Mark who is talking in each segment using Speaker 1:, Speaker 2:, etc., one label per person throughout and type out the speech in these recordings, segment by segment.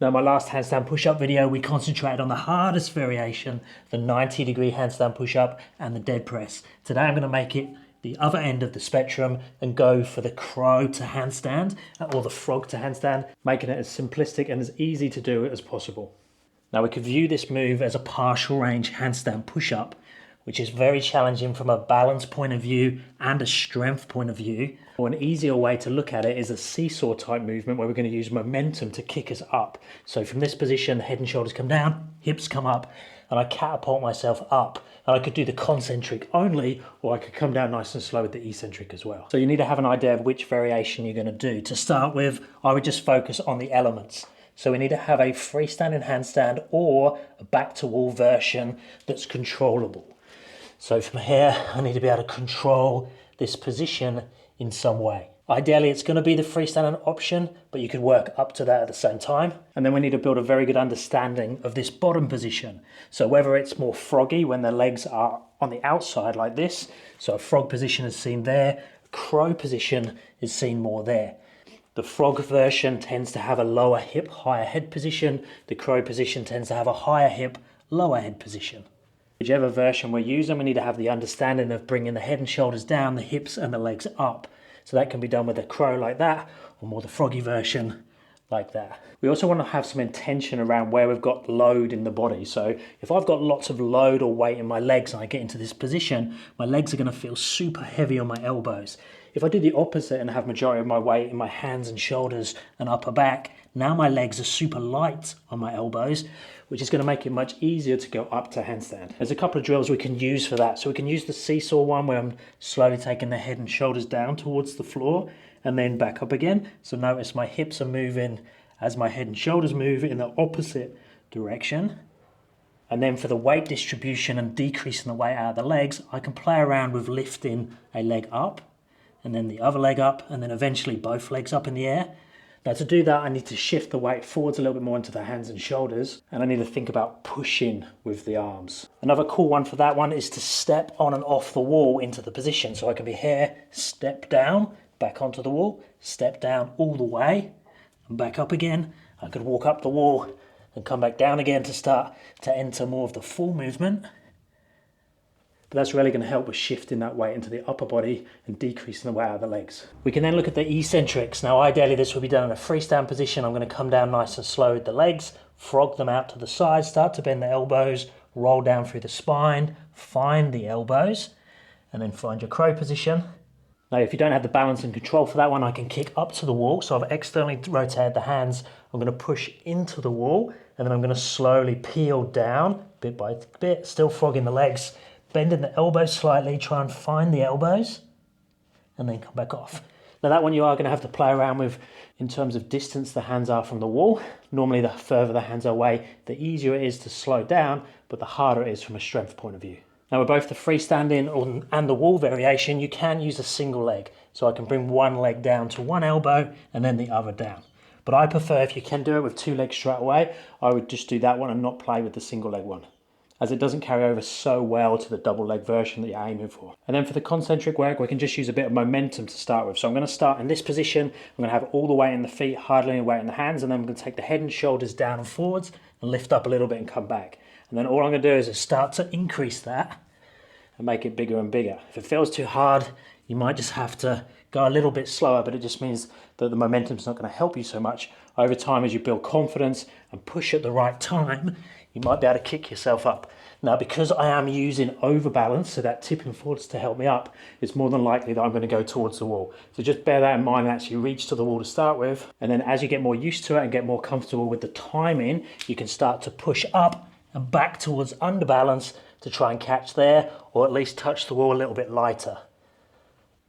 Speaker 1: Now, my last handstand push-up video, we concentrated on the hardest variation, the 90-degree handstand push-up and the dead press. Today, I'm going to make it the other end of the spectrum and go for the crow to handstand or the frog to handstand, making it as simplistic and as easy to do as possible. Now, we could view this move as a partial range handstand push-up, which is very challenging from a balance point of view and a strength point of view. Or an easier way to look at it is a seesaw type movement where we're going to use momentum to kick us up. So from this position, head and shoulders come down, hips come up, and I catapult myself up. And I could do the concentric only, or I could come down nice and slow with the eccentric as well. So you need to have an idea of which variation you're going to do. To start with, I would just focus on the elements. So we need to have a freestanding handstand or a back to wall version that's controllable. So from here, I need to be able to control this position in some way. Ideally, it's going to be the freestanding option, but you could work up to that at the same time. And then we need to build a very good understanding of this bottom position. So whether it's more froggy when the legs are on the outside like this, so a frog position is seen there, a crow position is seen more there. The frog version tends to have a lower hip, higher head position. The crow position tends to have a higher hip, lower head position. Whichever version we're using, we need to have the understanding of bringing the head and shoulders down, the hips and the legs up. So that can be done with a crow like that, or more the froggy version like that. We also want to have some intention around where we've got load in the body. So if I've got lots of load or weight in my legs and I get into this position, my legs are going to feel super heavy on my elbows. If I do the opposite and have majority of my weight in my hands and shoulders and upper back, now my legs are super light on my elbows, which is going to make it much easier to go up to handstand. There's a couple of drills we can use for that. So we can use the seesaw one where I'm slowly taking the head and shoulders down towards the floor and then back up again. So notice my hips are moving as my head and shoulders move in the opposite direction. And then for the weight distribution and decreasing the weight out of the legs, I can play around with lifting a leg up and then the other leg up and then eventually both legs up in the air. Now to do that, I need to shift the weight forwards a little bit more into the hands and shoulders, and I need to think about pushing with the arms. Another cool one for that one is to step on and off the wall into the position. So I can be here, step down, back onto the wall, step down all the way, and back up again. I could walk up the wall and come back down again to start to enter more of the full movement. But that's really going to help with shifting that weight into the upper body and decreasing the weight out of the legs. We can then look at the eccentrics. Now ideally this will be done in a freestand position. I'm going to come down nice and slow with the legs, frog them out to the side, start to bend the elbows, roll down through the spine, find the elbows, and then find your crow position. Now if you don't have the balance and control for that one, I can kick up to the wall. So I've externally rotated the hands. I'm going to push into the wall and then I'm going to slowly peel down bit by bit, still frogging the legs, bending the elbows slightly, try and find the elbows, and then come back off. Now that one you are going to have to play around with in terms of distance the hands are from the wall. Normally the further the hands are away, the easier it is to slow down, but the harder it is from a strength point of view. Now with both the freestanding and the wall variation, you can use a single leg. So I can bring one leg down to one elbow and then the other down. But I prefer, if you can do it with two legs straight away, I would just do that one and not play with the single leg one, as it doesn't carry over so well to the double leg version that you're aiming for. And then for the concentric work, we can just use a bit of momentum to start with. So I'm going to start in this position. I'm going to have all the weight in the feet, hardly any weight in the hands, and then I'm going to take the head and shoulders down and forwards and lift up a little bit and come back. And then all I'm going to do is start to increase that and make it bigger and bigger. If it feels too hard, you might just have to go a little bit slower, but it just means that the momentum's not going to help you so much. Over time, as you build confidence and push at the right time, you might be able to kick yourself up. Now, because I am using overbalance, so that tipping forwards to help me up, it's more than likely that I'm going to go towards the wall. So just bear that in mind and actually reach to the wall to start with. And then as you get more used to it and get more comfortable with the timing, you can start to push up and back towards underbalance to try and catch there, or at least touch the wall a little bit lighter.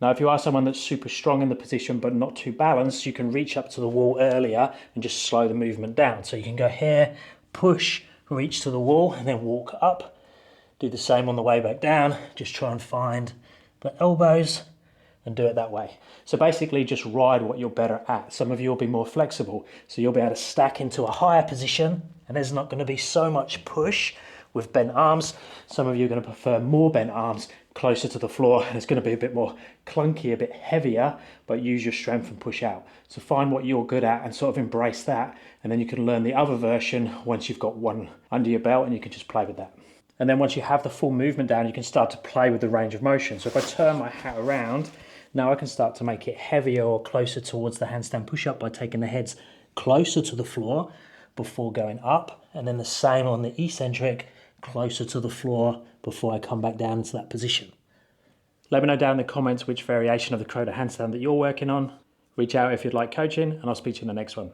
Speaker 1: Now, if you are someone that's super strong in the position but not too balanced, you can reach up to the wall earlier and just slow the movement down. So you can go here, push, reach to the wall and then walk up. Do the same on the way back down. Just try and find the elbows and do it that way. So basically just ride what you're better at. Some of you will be more flexible, so you'll be able to stack into a higher position and there's not going to be so much push with bent arms. Some of you are going to prefer more bent arms, closer to the floor, and it's going to be a bit more clunky, a bit heavier, but use your strength and push out. So find what you're good at and sort of embrace that, and then you can learn the other version once you've got one under your belt, and you can just play with that. And then once you have the full movement down, you can start to play with the range of motion. So if I turn my hat around, now I can start to make it heavier or closer towards the handstand push-up by taking the heads closer to the floor before going up, and then the same on the eccentric, closer to the floor before I come back down into that position. Let me know down in the comments which variation of the crow to handstand that you're working on. Reach out if you'd like coaching, and I'll speak to you in the next one.